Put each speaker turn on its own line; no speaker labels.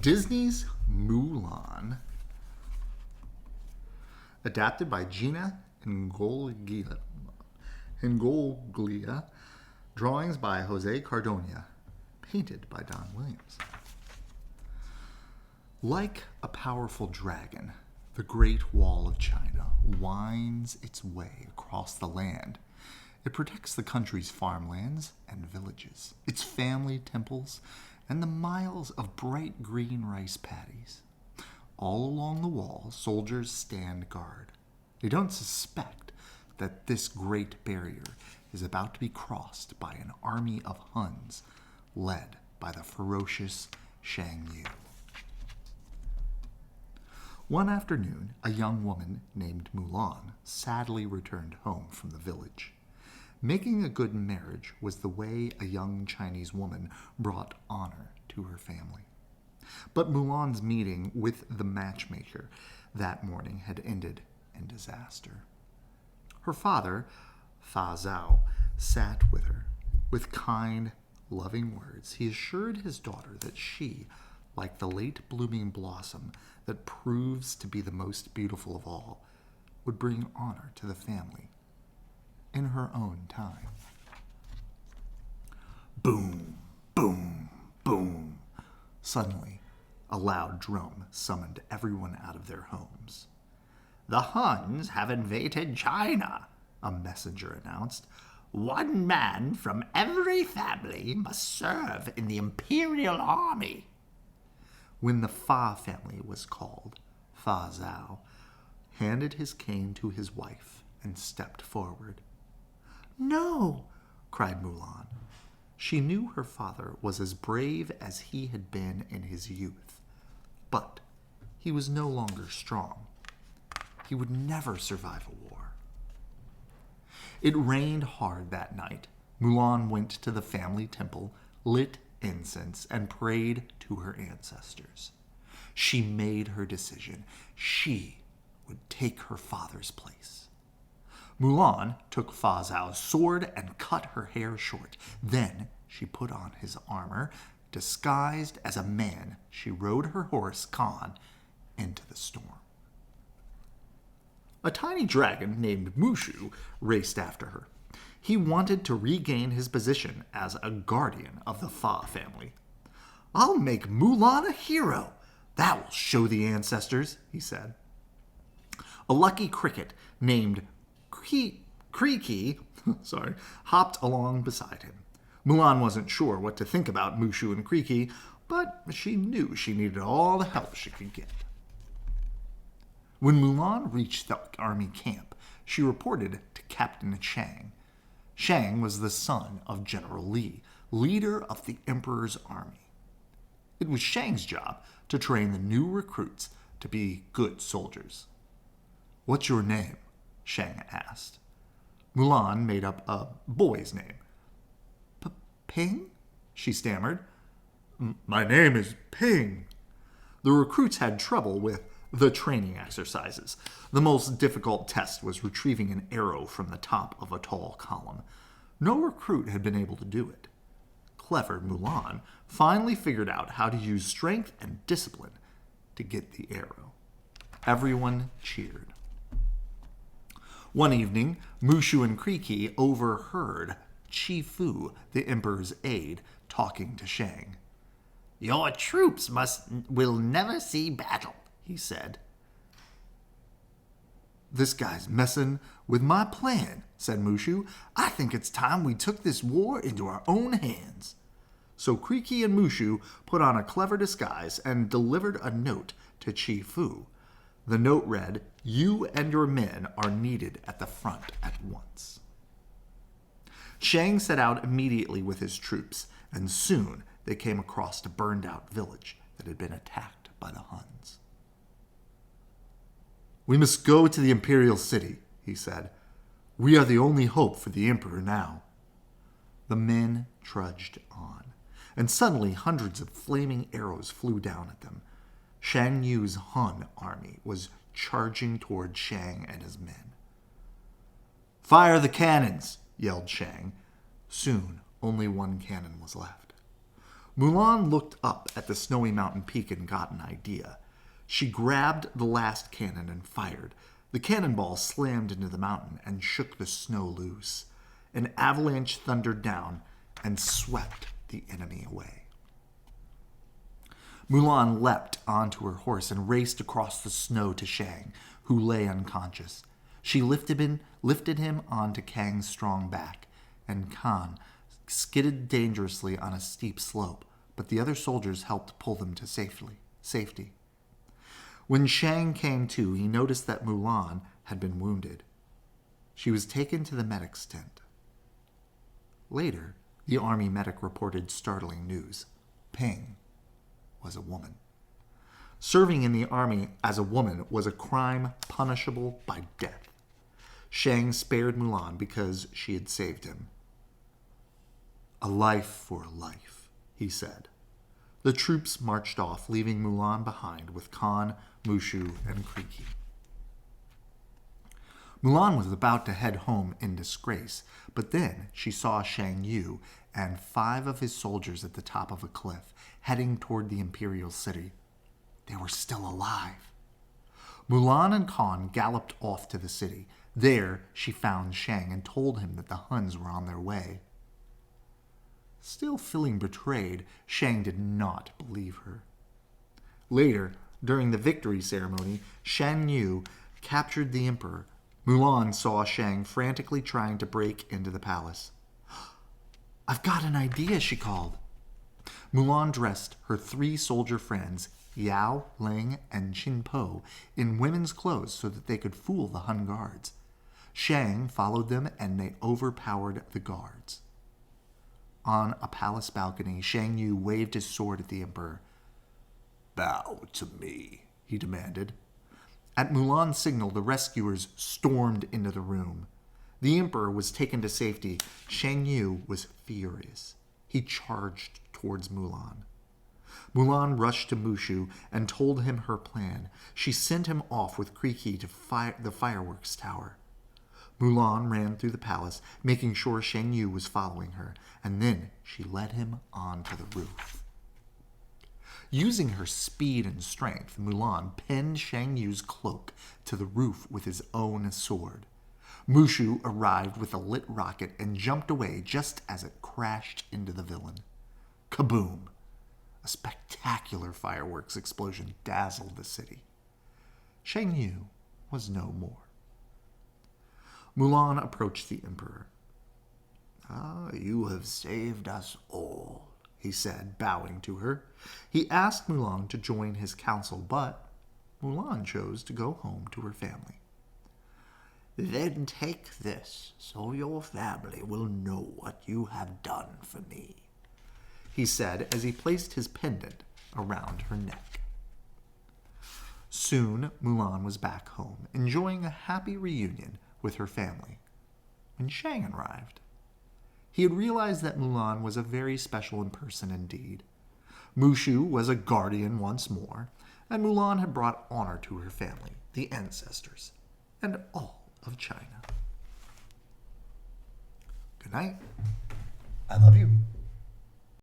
Disney's Mulan, adapted by Gina Ingoglia, drawings by Jose Cardona, painted by Don Williams. Like a powerful dragon, the Great Wall of China winds its way across the land. It protects the country's farmlands and villages, its family temples, and the miles of bright green rice paddies. All along the wall, soldiers stand guard. They don't suspect that this great barrier is about to be crossed by an army of Huns led by the ferocious Shang Yu. One afternoon, a young woman named Mulan sadly returned home from the village. Making a good marriage was the way a young Chinese woman brought honor to her family. But Mulan's meeting with the matchmaker that morning had ended in disaster. Her father, Fa Zhao, sat with her. With kind, loving words, he assured his daughter that she, like the late blooming blossom that proves to be the most beautiful of all, would bring honor to the family in her own time. Boom, boom, boom. Suddenly, a loud drum summoned everyone out of their homes. "The Huns have invaded China," a messenger announced. "One man from every family must serve in the imperial army." When the Fa family was called, Fa Zhao handed his cane to his wife and stepped forward. "No!" cried Mulan. She knew her father was as brave as he had been in his youth, but he was no longer strong. He would never survive a war. It rained hard that night. Mulan went to the family temple, lit incense, and prayed to her ancestors. She made her decision. She would take her father's place. Mulan took Fa Zhao's sword and cut her hair short. Then she put on his armor. Disguised as a man, she rode her horse, Khan, into the storm. A tiny dragon named Mushu raced after her. He wanted to regain his position as a guardian of the Fa family. "I'll make Mulan a hero. That will show the ancestors," he said. A lucky cricket named Creaky hopped along beside him. Mulan wasn't sure what to think about Mushu and Creaky, but she knew she needed all the help she could get. When Mulan reached the army camp, she reported to Captain Shang. Shang was the son of General Li, leader of the Emperor's army. It was Shang's job to train the new recruits to be good soldiers. "What's your name?" Shang asked. Mulan made up a boy's name. "Ping?" she stammered. "My name is Ping." The recruits had trouble with the training exercises. The most difficult test was retrieving an arrow from the top of a tall column. No recruit had been able to do it. Clever Mulan finally figured out how to use strength and discipline to get the arrow. Everyone cheered. One evening, Mushu and Creaky overheard Chi Fu, the Emperor's aide, talking to Shang. "Your troops will never see battle," he said. "This guy's messing with my plan," said Mushu. "I think it's time we took this war into our own hands." So Creaky and Mushu put on a clever disguise and delivered a note to Chi Fu. The note read, "You and your men are needed at the front at once." Shang set out immediately with his troops, and soon they came across a burned-out village that had been attacked by the Huns. "We must go to the imperial city," he said. "We are the only hope for the emperor now." The men trudged on, and suddenly hundreds of flaming arrows flew down at them. Shang Yu's Hun army was charging toward Shang and his men. "Fire the cannons!" yelled Shang. Soon, only one cannon was left. Mulan looked up at the snowy mountain peak and got an idea. She grabbed the last cannon and fired. The cannonball slammed into the mountain and shook the snow loose. An avalanche thundered down and swept the enemy away. Mulan leapt onto her horse and raced across the snow to Shang, who lay unconscious. She lifted him onto Kang's strong back, and Khan skidded dangerously on a steep slope, but the other soldiers helped pull them to safety. When Shang came to, he noticed that Mulan had been wounded. She was taken to the medic's tent. Later, the army medic reported startling news. Ping was a woman. Serving in the army as a woman was a crime punishable by death. Shang spared Mulan because she had saved him. "A life for a life," he said. The troops marched off, leaving Mulan behind with Khan, Mushu, and Kriki. Mulan was about to head home in disgrace, but then she saw Shang Yu and 5 of his soldiers at the top of a cliff, heading toward the imperial city. They were still alive. Mulan and Khan galloped off to the city. There, she found Shang and told him that the Huns were on their way. Still feeling betrayed, Shang did not believe her. Later, during the victory ceremony, Shan Yu captured the emperor. Mulan saw Shang frantically trying to break into the palace. "I've got an idea," she called. Mulan dressed her 3 soldier friends, Yao, Ling, and Qin Po, in women's clothes so that they could fool the Hun guards. Shang followed them and they overpowered the guards. On a palace balcony, Shang Yu waved his sword at the emperor. "Bow to me," he demanded. At Mulan's signal, the rescuers stormed into the room. The emperor was taken to safety. Shang Yu was furious. He charged towards Mulan. Mulan rushed to Mushu and told him her plan. She sent him off with Kriki to the fireworks tower. Mulan ran through the palace, making sure Shang Yu was following her, and then she led him onto the roof. Using her speed and strength, Mulan pinned Shang Yu's cloak to the roof with his own sword. Mushu arrived with a lit rocket and jumped away just as it crashed into the villain. Kaboom! A spectacular fireworks explosion dazzled the city. Shang Yu was no more. Mulan approached the emperor. "You have saved us all," he said, bowing to her. He asked Mulan to join his council, but Mulan chose to go home to her family. "Then take this, so your family will know what you have done for me," he said as he placed his pendant around her neck. Soon, Mulan was back home, enjoying a happy reunion with her family, when Shang arrived. He had realized that Mulan was a very special person indeed. Mushu was a guardian once more, and Mulan had brought honor to her family, the ancestors, and all of China. Good night. I love you.